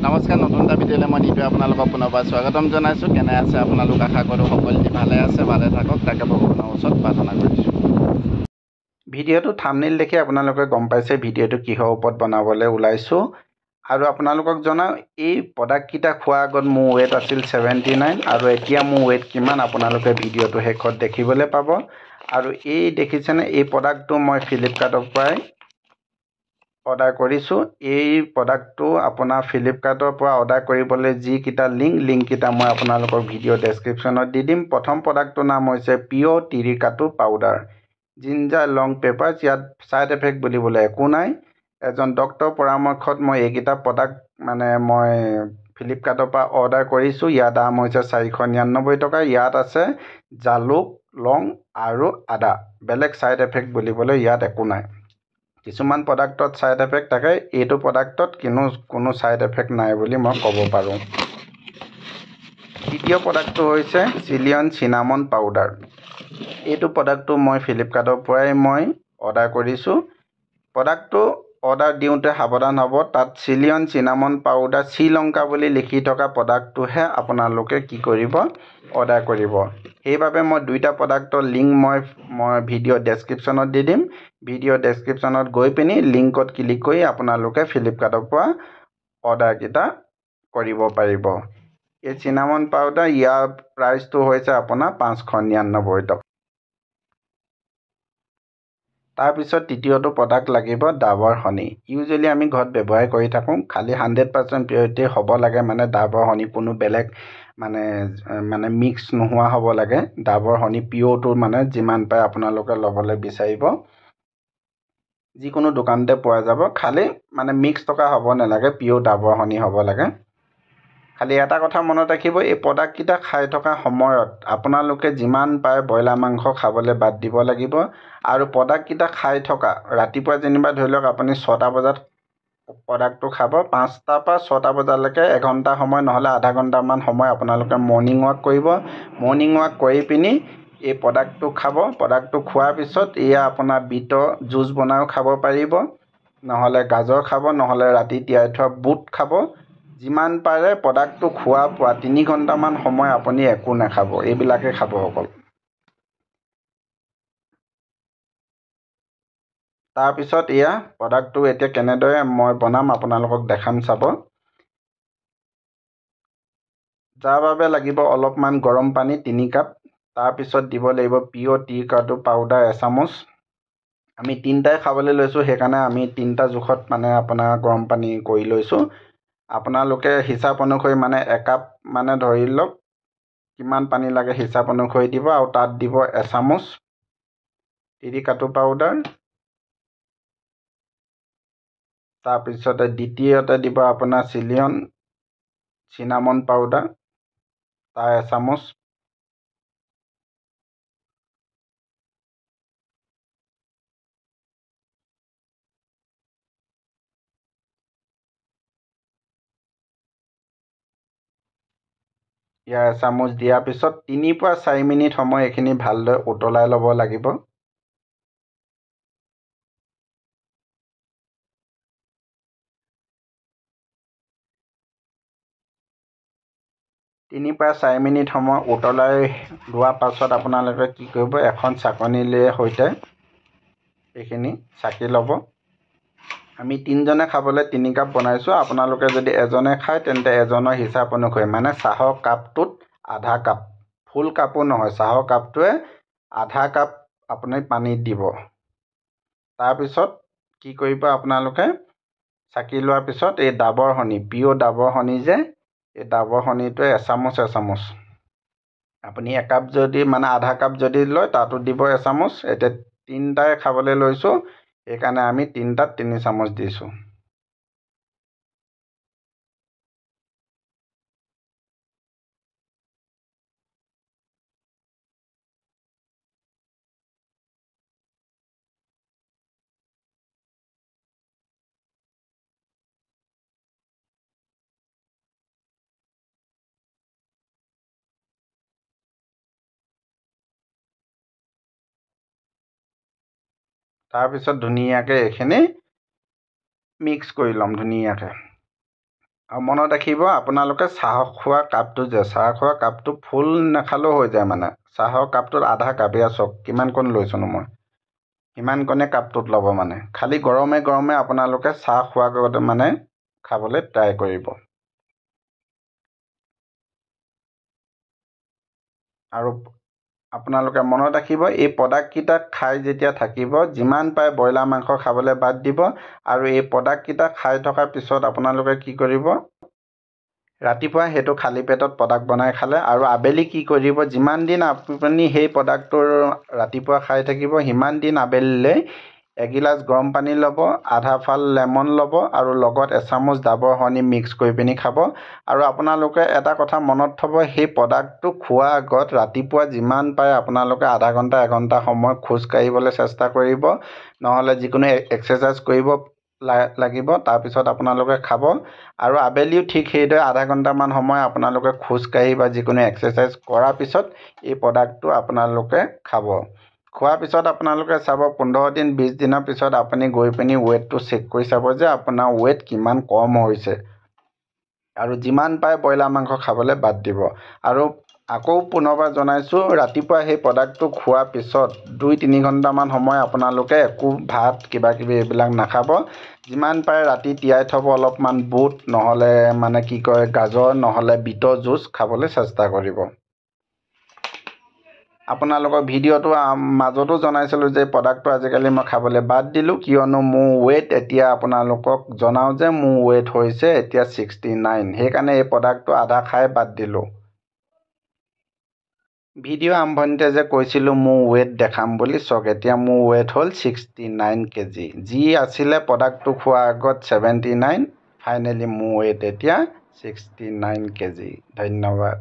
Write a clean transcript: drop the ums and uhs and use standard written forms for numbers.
নমস্কাৰ, নতুন এটা ভিডিঅ'লৈ মই নিতু আপোনালোকক পুনৰবাৰ স্বাগতম জনাইছোঁ। কেনে আছে আপোনালোক? আশা কৰোঁ সকলোৱে ভালে আছে, ভালে থাকক, তাকে ভগৱানৰ ওচৰত প্ৰাৰ্থনা কৰিছোঁ। ভিডিঅ'টো থাম্বনেইল দেখি আপোনালোকে গম পাইছে ভিডিঅ'টো কিহৰ ওপৰত বনাবলৈ ওলাইছোঁ। আৰু আপোনালোকক জনাওঁ, এই প্ৰডাক্টকেইটা খোৱাৰ আগত মোৰ ৱেইট আছিল 79 আৰু এতিয়া মোৰ ৱেইট কিমান আপোনালোকে ভিডিঅ'টো শেষত দেখিবলৈ পাব। আৰু এই দেখিছেনে, এই প্ৰডাক্টটো মই ফ্লিপকাৰ্টৰ পৰাই অৰ্ডাৰ কৰিছোঁ। এই প্ৰডাক্টটো আপোনাৰ ফ্লিপকাৰ্টৰ পৰা অৰ্ডাৰ কৰিবলৈ যিকেইটা লিংককেইটা মই আপোনালোকৰ ভিডিঅ' ডেছক্ৰিপশ্যনত দি দিম। প্ৰথম প্ৰডাক্টটোৰ নাম হৈছে পিঅ' টিৰিকাটু পাউডাৰ, জিঞ্জাৰ লং পেপাৰ্ছ। ইয়াত ছাইড এফেক্ট বুলিবলৈ একো নাই। এজন ডক্টৰৰ পৰামৰ্শত মই এইকেইটা প্ৰডাক্ট মই ফ্লিপকাৰ্টৰ পৰা অৰ্ডাৰ কৰিছোঁ। ইয়াৰ দাম হৈছে 499 টকা। ইয়াত আছে জালুক, লং আৰু আদা। বেলেগ ছাইড এফেক্ট বুলিবলৈ ইয়াত একো নাই। কিছুমান প্ৰডাক্টত ছাইড এফেক্ট থাকে, এইটো প্ৰডাক্টত কোনো ছাইড এফেক্ট নাই বুলি মই ক'ব পাৰোঁ। দ্বিতীয় প্ৰডাক্টটো হৈছে চিলিয়ন চিনামন পাউডাৰ। এইটো প্ৰডাক্টটো মই ফ্লিপকাৰ্টৰ পৰাই অৰ্ডাৰ কৰিছোঁ। প্ৰডাক্টটো অৰ্ডাৰ দিওঁতে সাৱধান হ'ব, তাত চিলিয়ন চিনামন পাউডাৰ শ্ৰীলংকা বুলি লিখি থকা প্ৰডাক্টটোহে আপোনালোকে কি কৰিব, অৰ্ডাৰ কৰিব। সেইবাবে মই দুইটা প্ৰডাক্টৰ লিংক মই ভিডিঅ' ডেছক্ৰিপশ্যনত দি দিম। ভিডিঅ' ডেছক্ৰিপশ্যনত গৈ পিনি লিংকত ক্লিক কৰি আপোনালোকে ফ্লিপকাৰ্টৰ পৰা অৰ্ডাৰকেইটা কৰিব পাৰিব। এই চিনামন পাউডাৰ, ইয়াৰ প্ৰাইচটো হৈছে আপোনাৰ 599 টকা। তাৰপিছত তৃতীয়টো প্ৰডাক্ট লাগিব ডাবৰ হনি। ইউজুৱেলি আমি ঘৰত ব্যৱহাৰ কৰি থাকোঁ। খালি 100% পিয়ৰিটি হ'ব লাগে, ডাবৰ হনি কোনো বেলেগ মিক্স নোহোৱা হ'ব লাগে। ডাবৰ হনি পিঅ'টো যিমান পাৰে আপোনালোকে ল'বলৈ বিচাৰিব। যিকোনো দোকানতে পোৱা যাব, খালি মিক্স থকা হ'ব নালাগে, পিঅ' ডাবৰ হনি হ'ব লাগে। খালি এটা কথা মনত ৰাখিব, এই প্ৰডাক্টকেইটা খাই থকা সময়ত আপোনালোকে যিমান পাৰে ব্ৰইলাৰ মাংস খাবলৈ বাদ দিব লাগিব। আৰু প্ৰডাক্টকেইটা খাই থকা ৰাতিপুৱা যেনিবা ধৰি লওক আপুনি 6টা বজাত প্ৰডাক্টটো খাব, 5টাৰ পৰা 6টা বজালৈকে এঘণ্টা সময় নহ'লে আধা ঘণ্টামান সময় আপোনালোকে মৰ্ণিং ৱাক কৰিব। মৰ্ণিং ৱাক কৰি পিনি এই প্ৰডাক্টটো খাব। প্ৰডাক্টটো খোৱাৰ পিছত এয়া আপোনাৰ বিটৰ জুচ বনাইও খাব পাৰিব, নহ'লে গাজৰ খাব, নহ'লে ৰাতি তিয়াই থোৱা বুট খাব। যিমান পাৰে প্ৰডাক্টটো খোৱাৰ পৰা 3 ঘণ্টামান সময় আপুনি একো নাখাব, এইবিলাকে খাব অকল। তাৰপিছত এয়া প্ৰডাক্টটো এতিয়া কেনেদৰে মই বনাম আপোনালোকক দেখাম, চাব। যাৰ বাবে লাগিব অলপমান গৰম পানী 3 কাপ। তাৰপিছত দিব লাগিব পিঅ' টিৰিকাটু পাউডাৰ এচামুচ। আমি 3টাই খাবলৈ লৈছোঁ, সেইকাৰণে আমি 3টা জোখত আপোনাৰ গৰম পানী কৰি লৈছোঁ। আপোনালোকে হিচাপ অনুসৰি 1 কাপ ধৰি লওক, কিমান পানী লাগে হিচাপ অনুসৰি দিব। আৰু তাত দিব এচামুচ টিৰিকাটু পাউডাৰ। তাৰপিছতে দ্বিতীয়তে দিব আপোনাৰ চিলিয়ন চিনামন পাউডাৰ, তাৰ এচামুচ। ইয়াৰ এচামুচ দিয়াৰ পিছত 3 পৰা 4 মিনিট সময় এইখিনি ভালদৰে উতলাই ল'ব লাগিব। 3 পৰা 4 মিনিট সময় উতলাই লোৱাৰ পাছত আপোনালোকে কি কৰিব, এখন চাকনিৰ সৈতে এইখিনি চাকি ল'ব। আমি 3জনে খাবলৈ 3 কাপ বনাইছোঁ। আপোনালোকে যদি এজনে খায় তেন্তে এজনৰ হিচাপ অনুসৰি, চাহৰ কাপটোত আধা কাপ, ফুল কাপো নহয়, চাহৰ কাপটোৱে আধা কাপ আপুনি পানীত দিব। তাৰপিছত কি কৰিব, আপোনালোকে চাকি লোৱাৰ পিছত এই ডাবৰ হনি, পিঅ' ডাবৰ হনি যে, এই ডাবৰ হনিটোৱে এচামুচ আপুনি একাপ যদি আধা কাপ যদি লয়, তাতো দিব এচামুচ। এতিয়া 3টাই খাবলৈ লৈছোঁ, সেইকাৰণে আমি 3টাত 3 চামুচ দিছোঁ। তাৰপিছত ধুনীয়াকৈ এইখিনি মিক্স কৰি ল'ম ধুনীয়াকৈ। আৰু মনত ৰাখিব আপোনালোকে চাহ খোৱা কাপটো যে চাহ খোৱা কাপটো ফুল নাখালেও হৈ যায় মানে চাহৰ কাপটোত আধা কাপ এয়া চাওক কিমানকণ লৈছোনো মই সিমানকণে কাপটোত ল'ব মানে খালি গৰমে গৰমে আপোনালোকে চাহ খোৱাৰ আগতে মানে খাবলৈ ট্ৰাই কৰিব আৰু আপোনালোকে মনত ৰাখিব এই প্ৰডাক্টকেইটা খাই যেতিয়া থাকিব যিমান পাৰে ব্ৰইলাৰ মাংস খাবলৈ বাদ দিব আৰু এই প্ৰডাক্টকেইটা খাই থকাৰ পিছত আপোনালোকে কি কৰিব ৰাতিপুৱা সেইটো খালী পেটত প্ৰডাক্ট বনাই খালে আৰু আবেলি কি কৰিব যিমান দিন আপুনি সেই প্ৰডাক্টটোৰ ৰাতিপুৱা খাই থাকিব সিমান দিন আবেলিলৈ এগিলাচ গৰম পানী ল'ব আধা ফাল লেমন ল'ব আৰু লগত এচামুচ ডাবৰ হনি মিক্স কৰি পিনি খাব আৰু আপোনালোকে এটা কথা মনত থ'ব সেই প্ৰডাক্টটো খোৱাৰ আগত ৰাতিপুৱা যিমান পাৰে আপোনালোকে আধা ঘণ্টা এঘণ্টা সময় খোজ কাঢ়িবলৈ চেষ্টা কৰিব নহ'লে যিকোনো এক্সাৰচাইজ কৰিব লাগিব তাৰপিছত আপোনালোকে খাব আৰু আবেলিও ঠিক সেইদৰে আধা ঘণ্টামান সময় আপোনালোকে খোজকাঢ়ি বা যিকোনো এক্সাৰচাইজ কৰাৰ পিছত এই প্ৰডাক্টটো আপোনালোকে খাব খোৱাৰ পিছত আপোনালোকে চাব 15 দিন 20 দিনৰ পিছত আপুনি গৈ পিনি ৱেটটো চেক কৰি চাব যে আপোনাৰ ৱেট কিমান কম হৈছে আৰু যিমান পাৰে ব্ৰইলাৰ মাংস খাবলৈ বাদ দিব আৰু আকৌ পুনৰবাৰ জনাইছোঁ ৰাতিপুৱা সেই প্ৰডাক্টটো খোৱাৰ পিছত 2-3 ঘণ্টামান সময় আপোনালোকে একো ভাত কিবাকিবি এইবিলাক নাখাব যিমান পাৰে ৰাতি তিয়াই থ'ব অলপমান বুট নহ'লে মানে কি কয় গাজৰ নহ'লে বিটৰ জুচ খাবলৈ চেষ্টা কৰিব আপোনালোকৰ ভিডিঅ'টো মাজতো জনাইছিলোঁ যে প্ৰডাক্টটো আজিকালি মই খাবলৈ বাদ দিলোঁ কিয়নো মোৰ ৱেট এতিয়া আপোনালোকক জনাওঁ যে মোৰ ৱেট হৈছে এতিয়া 69 সেইকাৰণে এই প্ৰডাক্টটো আধা খাই বাদ দিলোঁ ভিডিঅ' আৰম্ভণিতে যে কৈছিলোঁ মোৰ ৱেট দেখাম বুলি চাওক এতিয়া মোৰ ৱেট হ'ল 69 কেজি যি আছিলে প্ৰডাক্টটো খোৱাৰ আগত 79 ফাইনেলি মোৰ ৱেট এতিয়া 69 কেজি ধন্যবাদ